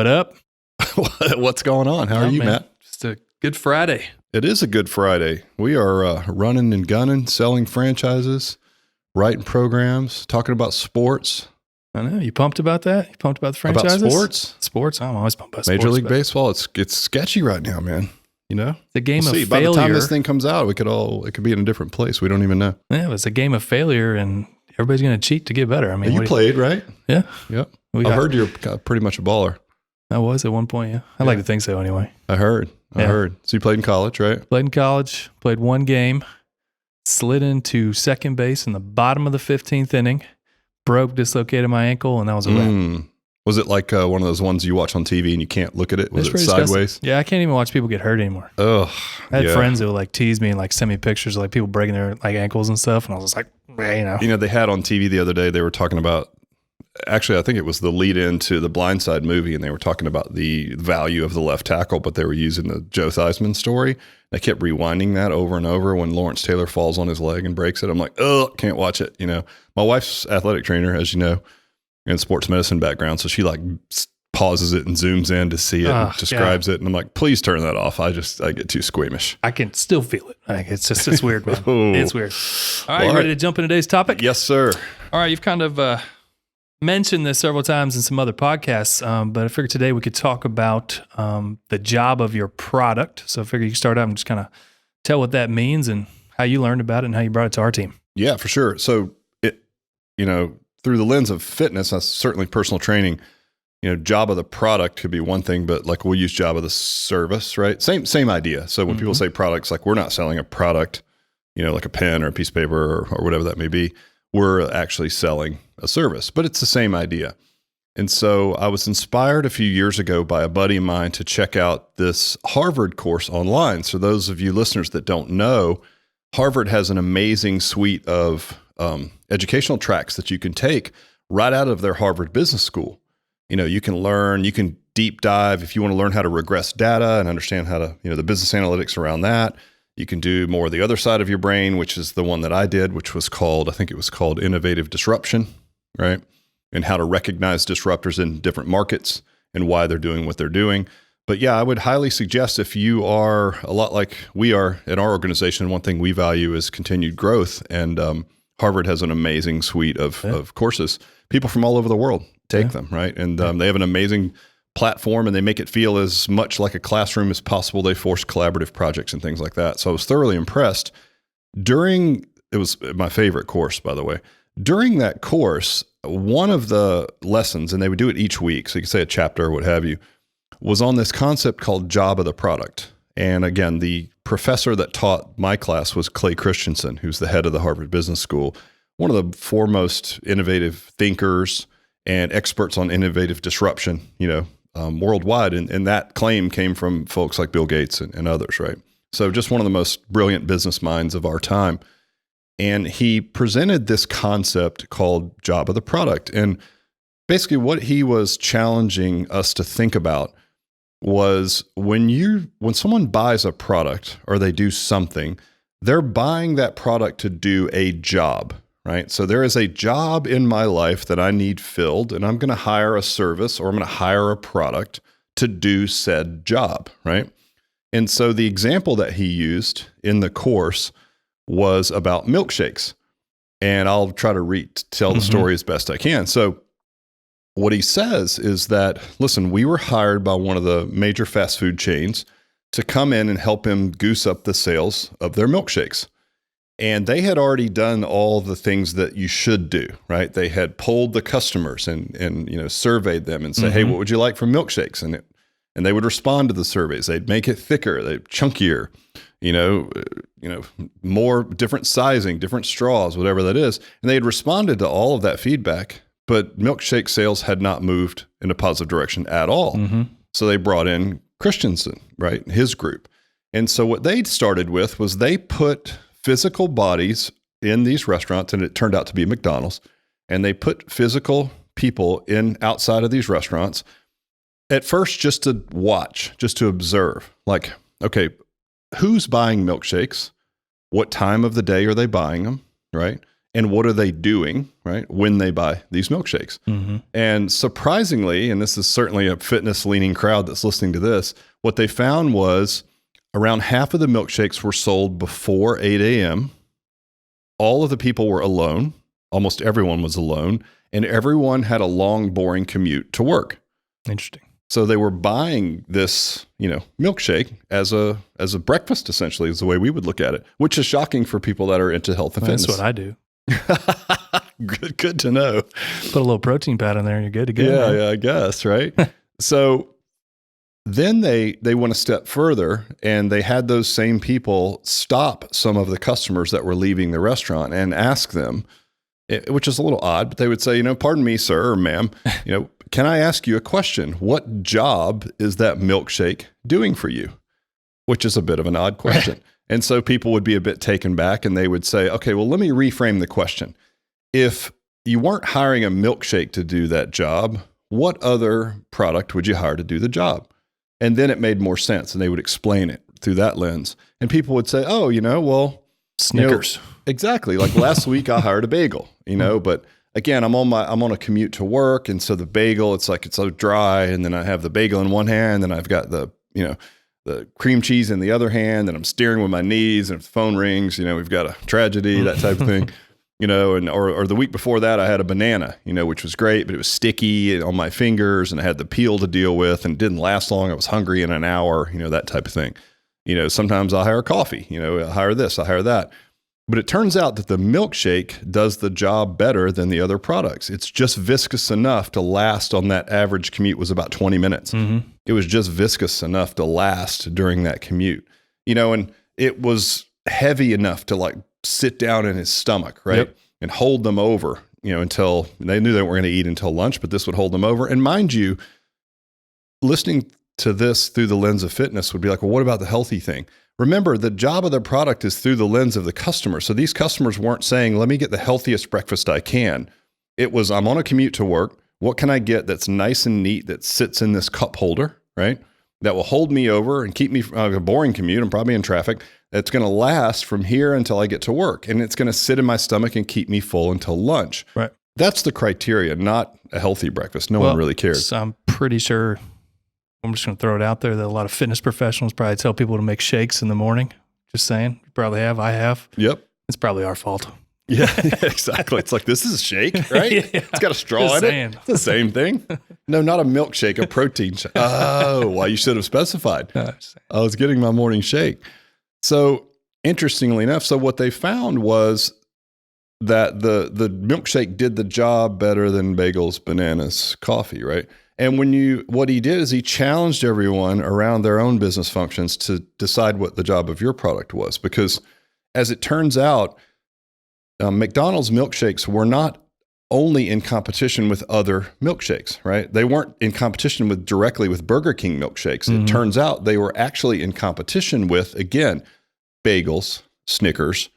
What up? What's going on? How are you, Matt? Just a good Friday. It is a good Friday. We are running and gunning, selling franchises, writing programs, talking about sports. I know. You pumped about that? You pumped about the franchises? About sports? Sports? I'm always pumped about sports. Major League Baseball, it's sketchy right now, man. You know? It's a game of failure. By the time this thing comes out, it could be in a different place. We don't even know. Yeah, it's a game of failure, and everybody's going to cheat to get better. I mean, you played, right? Yeah. Yep. I heard you're pretty much a baller. I was at one point, yeah. I like to think so anyway. I heard. So you played in college, right? Played in college, played one game, slid into second base in the bottom of the 15th inning, dislocated my ankle, and that was a wrap. Was it like one of those ones you watch on TV and you can't look at it? Was it sideways? Disgusting. Yeah, I can't even watch people get hurt anymore. Ugh. I had friends who would like tease me and like send me pictures of like people breaking their like ankles and stuff, and I was just like, You know, they had on TV the other day, they were talking about, actually, I think it was the lead into the Blindside movie, and they were talking about the value of the left tackle, but they were using the Joe Theismann story. They kept rewinding that over and over when Lawrence Taylor falls on his leg and breaks it. I'm like, can't watch it. You know, my wife's athletic trainer, as you know, in sports medicine background, so she like pauses it and zooms in to see it and describes it, and I'm like, please turn that off. I get too squeamish. I can still feel it. Like, it's weird, man. It's weird. All right, you ready to jump into today's topic? Yes, sir. All right, you've kind of mentioned this several times in some other podcasts, but I figured today we could talk about the job of your product. So I figured you could start out and just kind of tell what that means and how you learned about it and how you brought it to our team. Yeah, for sure. So through the lens of fitness, that's certainly personal training. You know, job of the product could be one thing, but like we'll use job of the service, right? Same idea. So when people say products, like we're not selling a product, you know, like a pen or a piece of paper or whatever that may be. We're actually selling a service, but it's the same idea. And so I was inspired a few years ago by a buddy of mine to check out this Harvard course online. So those of you listeners that don't know, Harvard has an amazing suite of educational tracks that you can take right out of their Harvard Business School. You know, you can deep dive if you want to learn how to regress data and understand how to, the business analytics around that. You can do more of the other side of your brain, which is the one that I did, which was called innovative disruption, right? And how to recognize disruptors in different markets and why they're doing what they're doing. But yeah, I would highly suggest if you are a lot like we are at our organization, one thing we value is continued growth. And Harvard has an amazing suite of courses. People from all over the world take them, right? And they have an amazing platform, and they make it feel as much like a classroom as possible. They force collaborative projects and things like that. So I was thoroughly impressed. It was my favorite course, by the way. During that course, one of the lessons, and they would do it each week, so you could say a chapter or what have you, was on this concept called job of the product. And again, the professor that taught my class was Clay Christensen, who's the head of the Harvard Business School, one of the foremost innovative thinkers and experts on innovative disruption, worldwide. And that claim came from folks like Bill Gates and others, right? So just one of the most brilliant business minds of our time. And he presented this concept called job of the product. And basically what he was challenging us to think about was when someone buys a product or they do something, they're buying that product to do a job, right? So there is a job in my life that I need filled, and I'm going to hire a service or I'm going to hire a product to do said job, right? And so the example that he used in the course was about milkshakes. And I'll try to tell the story as best I can. So what he says is that, listen, we were hired by one of the major fast food chains to come in and help him goose up the sales of their milkshakes. And they had already done all the things that you should do, right? They had polled the customers and surveyed them and say, hey, what would you like for milkshakes? And they would respond to the surveys. They'd make it thicker, chunkier, more different sizing, different straws, whatever that is. And they had responded to all of that feedback, but milkshake sales had not moved in a positive direction at all. So they brought in Christensen, right? His group. And so what they started with was they put physical bodies in these restaurants, and it turned out to be McDonald's, and they put physical people outside of these restaurants at first just to watch, just to observe, like, okay, who's buying milkshakes? What time of the day are they buying them, right? and what are they doing, right, when they buy these milkshakes. And surprisingly, and this is certainly a fitness-leaning crowd that's listening to this, what they found was around half of the milkshakes were sold before 8 a.m. All of the people were alone. Almost everyone was alone. And everyone had a long, boring commute to work. Interesting. So they were buying this, milkshake as a breakfast, essentially, is the way we would look at it, which is shocking for people that are into health and fitness. That's what I do. Good to know. Put a little protein powder in there and you're good to go. Yeah, I guess, right? So then they went a step further, and they had those same people stop some of the customers that were leaving the restaurant and ask them, which is a little odd, but they would say, pardon me, sir or ma'am, can I ask you a question? What job is that milkshake doing for you? Which is a bit of an odd question. And so people would be a bit taken back, and they would say, okay, well, let me reframe the question. If you weren't hiring a milkshake to do that job, what other product would you hire to do the job? And then it made more sense, and they would explain it through that lens. And people would say, oh, well, Snickers. Exactly. Like last week I hired a bagel, but again, I'm on a commute to work. And so the bagel, it's so dry. And then I have the bagel in one hand, and I've got the cream cheese in the other hand, and I'm steering with my knees, and if the phone rings, we've got a tragedy, that type of thing, or the week before that I had a banana, which was great, but it was sticky on my fingers, and I had the peel to deal with, and it didn't last long. I was hungry in an hour, that type of thing. Sometimes I hire coffee, I hire this, I hire that. But it turns out that the milkshake does the job better than the other products. It's just viscous enough to last on that average commute was about 20 minutes. It was just viscous enough to last during that commute, and it was heavy enough to sit down in his stomach, right? Yep. And hold them over, until they knew they weren't going to eat until lunch, but this would hold them over. And mind you, listening to this through the lens of fitness would be like, well, what about the healthy thing? Remember, the job of the product is through the lens of the customer. So these customers weren't saying, let me get the healthiest breakfast I can. It was, I'm on a commute to work. What can I get that's nice and neat that sits in this cup holder, right? That will hold me over and keep me from a boring commute. I'm probably in traffic. That's going to last from here until I get to work. And it's going to sit in my stomach and keep me full until lunch. Right. That's the criteria, not a healthy breakfast. No one really cares. So I'm pretty sure, I'm just going to throw it out there that a lot of fitness professionals probably tell people to make shakes in the morning. Just saying. You probably have. I have. Yep. It's probably our fault. Yeah, exactly. It's like, this is a shake, right? Yeah. It's got a straw in it. It's the same thing. No, not a milkshake, a protein shake. Oh, well, you should have specified. I was getting my morning shake. So interestingly enough, so what they found was that the milkshake did the job better than bagels, bananas, coffee, right? And what he did is he challenged everyone around their own business functions to decide what the job of your product was. Because as it turns out, McDonald's milkshakes were not only in competition with other milkshakes, right? They weren't in competition directly with Burger King milkshakes. It turns out they were actually in competition with, again, bagels, Snickers,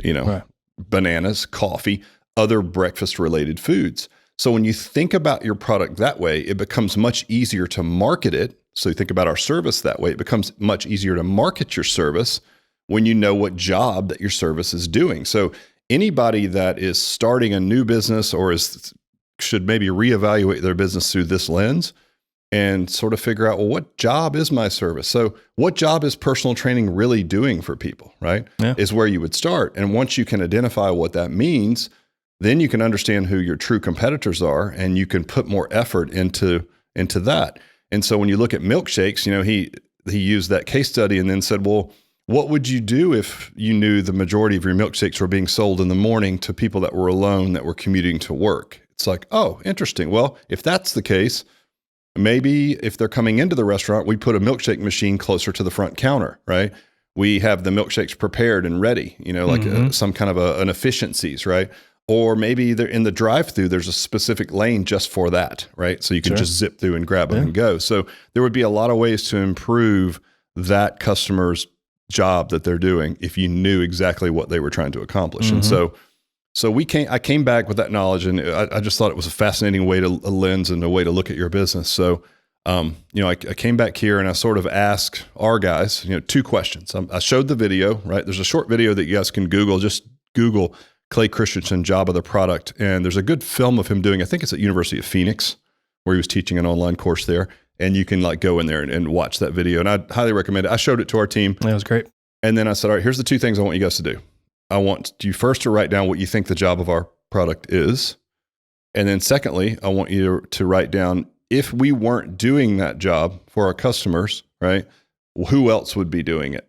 right, bananas, coffee, other breakfast-related foods. So when you think about your product that way, it becomes much easier to market it. So you think about our service that way. It becomes much easier to market your service when you know what job that your service is doing. So anybody that is starting a new business or should maybe reevaluate their business through this lens and sort of figure out, well, what job is my service? So what job is personal training really doing for people, right? Yeah. Is where you would start. And once you can identify what that means, then you can understand who your true competitors are, and you can put more effort into that. And so when you look at milkshakes, he used that case study and then said, well, what would you do if you knew the majority of your milkshakes were being sold in the morning to people that were alone, that were commuting to work? It's like, oh, interesting. Well, if that's the case, maybe if they're coming into the restaurant, we put a milkshake machine closer to the front counter, right? We have the milkshakes prepared and ready, some kind of an efficiencies, right? Or maybe they're in the drive-through, there's a specific lane just for that, right? So you can just zip through and grab them and go. So there would be a lot of ways to improve that customer's job that they're doing if you knew exactly what they were trying to accomplish. And so I came back with that knowledge, and I just thought it was a fascinating way a lens and a way to look at your business. So, I came back here and I sort of asked our guys, 2 questions. I showed the video, right? There's a short video that you guys can Google. Just Google Clay Christensen, Job of the Product. And there's a good film of him doing, I think it's at University of Phoenix, where he was teaching an online course there. And you can like go in there and watch that video. And I'd highly recommend it. I showed it to our team. That was great. And then I said, all right, here's the two things I want you guys to do. I want you first to write down what you think the job of our product is. And then secondly, I want you to write down, if we weren't doing that job for our customers, right, who else would be doing it?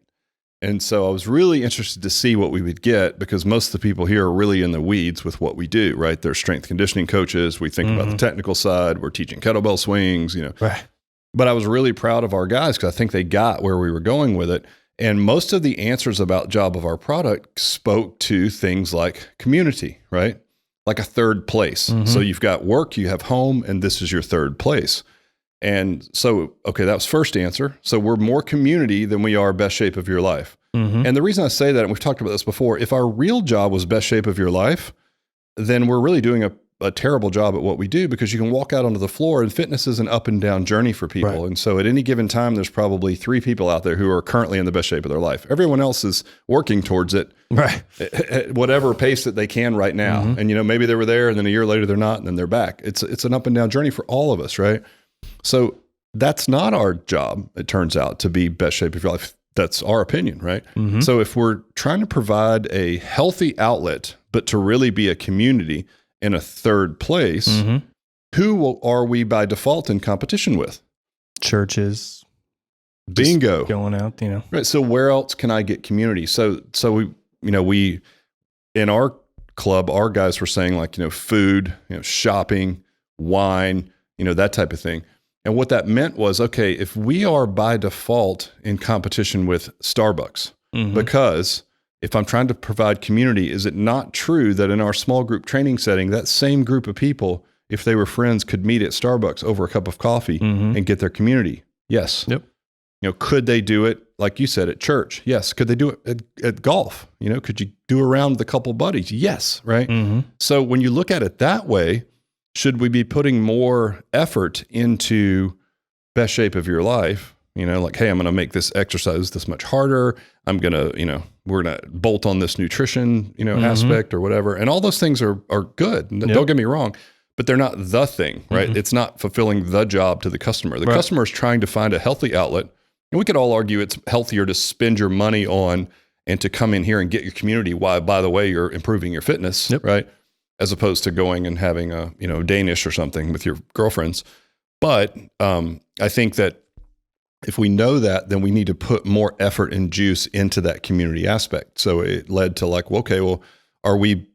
And so I was really interested to see what we would get, because most of the people here are really in the weeds with what we do, right? They're strength conditioning coaches. We think about the technical side. We're teaching kettlebell swings, Right. But I was really proud of our guys because I think they got where we were going with it. And most of the answers about job of our product spoke to things like community, right? Like a third place. So you've got work, you have home, and this is your third place. And so, okay, that was first answer. So we're more community than we are best shape of your life. And the reason I say that, and we've talked about this before, if our real job was best shape of your life, then we're really doing a terrible job at what we do, because you can walk out onto the floor and fitness is an up and down journey for people. Right. And so at any given time, there's probably 3 people out there who are currently in the best shape of their life. Everyone else is working towards it, right, at whatever pace that they can right now. And, maybe they were there and then a year later they're not, and then they're back. It's an up and down journey for all of us, right? So that's not our job, it turns out, to be best shape of your life. That's our opinion, right? So if we're trying to provide a healthy outlet, but to really be a community in a third place, who are we by default in competition with? Churches. Bingo. Going out, Right. So where else can I get community? So we in our club, our guys were saying like, food, shopping, wine, that type of thing. And what that meant was, okay, if we are by default in competition with Starbucks, because if I'm trying to provide community, is it not true that in our small group training setting, that same group of people, if they were friends, could meet at Starbucks over a cup of coffee and get their community? Yes. Yep. Could they do it, like you said, at church? Yes. Could they do it at golf? Could you do a round with a couple buddies? Yes. Right. So when you look at it that way, should we be putting more effort into best shape of your life? Like, hey, I'm going to make this exercise this much harder. I'm going to, we're going to bolt on this nutrition, aspect or whatever. And all those things are good. Don't get me wrong, but they're not the thing, right? It's not fulfilling the job to the customer. The customer is trying to find a healthy outlet. And we could all argue it's healthier to spend your money on and to come in here and get your community while, by the way, you're improving your fitness, right? As opposed to going and having a, Danish or something with your girlfriends. But I think that if we know that, then we need to put more effort and juice into that community aspect. So it led to like, are we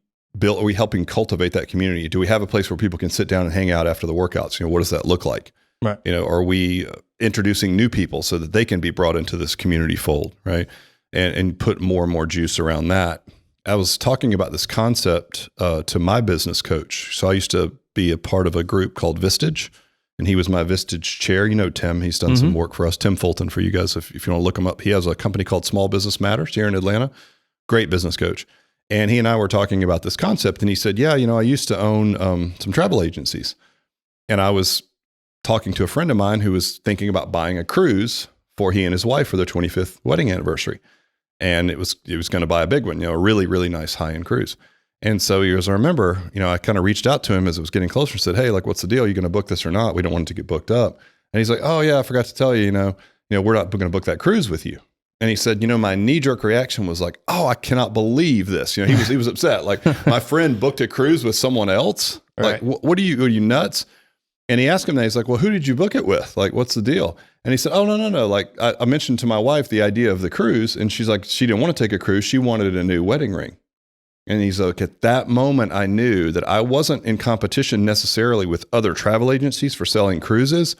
helping cultivate that community? Do we have a place where people can sit down and hang out after the workouts? What does that look like? Right. Are we introducing new people so that they can be brought into this community fold, right? And put more and more juice around that. I was talking about this concept to my business coach. So I used to be a part of a group called Vistage, and he was my Vistage chair. Tim, he's done some work for us. Tim Fulton, for you guys, if you want to look him up. He has a company called Small Business Matters here in Atlanta. Great business coach. And he and I were talking about this concept, and he said, yeah, I used to own some travel agencies. And I was talking to a friend of mine who was thinking about buying a cruise for he and his wife for their 25th wedding anniversary. And he was going to buy a big one, a really, really nice high-end cruise. And so he goes, I remember, I kind of reached out to him as it was getting closer and said, hey, like, what's the deal? Are you going to book this or not? We don't want it to get booked up. And he's like, oh yeah, I forgot to tell you, we're not going to book that cruise with you. And he said, my knee-jerk reaction was like, oh, I cannot believe this. He was upset. Like, my friend booked a cruise with someone else. Right. Like, what are you nuts? And he asked him that. He's like, well, who did you book it with? Like, what's the deal? And he said, oh, no. Like, I mentioned to my wife the idea of the cruise, and she's like, she didn't want to take a cruise. She wanted a new wedding ring. And he's like, at that moment, I knew that I wasn't in competition necessarily with other travel agencies for selling cruises.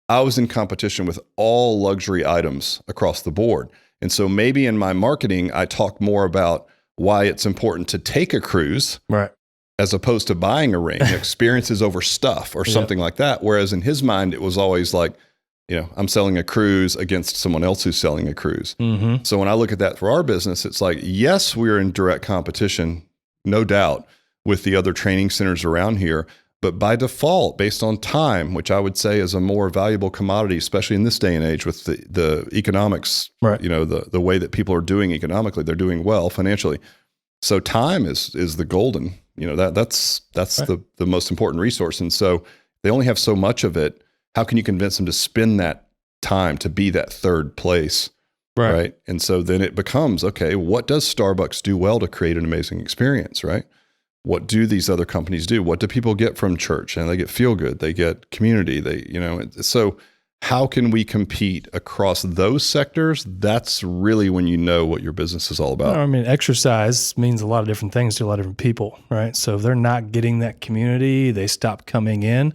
I was in competition with all luxury items across the board. And so maybe in my marketing, I talk more about why it's important to take a cruise, right, as opposed to buying a ring, experiences over stuff or something like that. Whereas in his mind, it was always like, I'm selling a cruise against someone else who's selling a cruise. So when I look at that for our business, it's like, yes, we're in direct competition, no doubt, with the other training centers around here. But by default, based on time, which I would say is a more valuable commodity, especially in this day and age with the economics, right, the way that people are doing economically, they're doing well financially. So time is the golden, that's Right. the most important resource. And so they only have so much of it. How can you convince them to spend that time to be that third place? Right. And so then it becomes, okay, what does Starbucks do well to create an amazing experience? Right. What do these other companies do? What do people get from church? And they get feel good, they get community, so how can we compete across those sectors? That's really when you know what your business is all about. I mean, exercise means a lot of different things to a lot of different people, right? So if they're not getting that community, they stop coming in.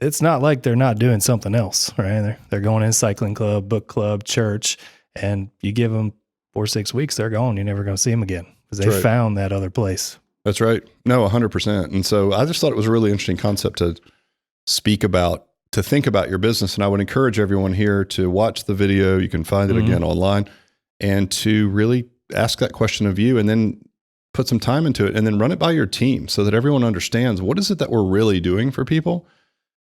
It's not like they're not doing something else, right? They're going in cycling club, book club, church, and you give them 4 or 6 weeks, they're gone. You're never going to see them again because they found that other place. That's right. No, 100%. And so I just thought it was a really interesting concept to speak about, to think about your business. And I would encourage everyone here to watch the video. You can find it again online, and to really ask that question of you, and then put some time into it, and then run it by your team so that everyone understands what is it that we're really doing for people.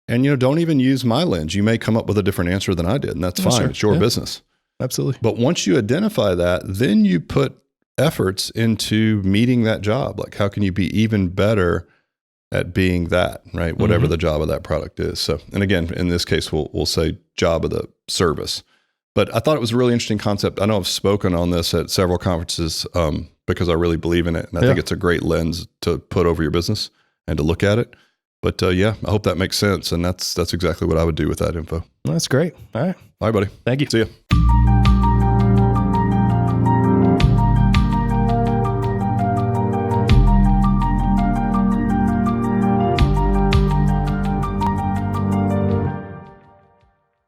And, don't even use my lens. You may come up with a different answer than I did, and that's fine. Sure. It's your business. Absolutely. But once you identify that, then you put efforts into meeting that job. Like, how can you be even better at being that, right? Whatever the job of that product is. So, and again, in this case, we'll say job of the service. But I thought it was a really interesting concept. I know I've spoken on this at several conferences because I really believe in it. And I think it's a great lens to put over your business and to look at it. But I hope that makes sense. And that's exactly what I would do with that info. Well, that's great. All right. All right, buddy. Thank you. See ya.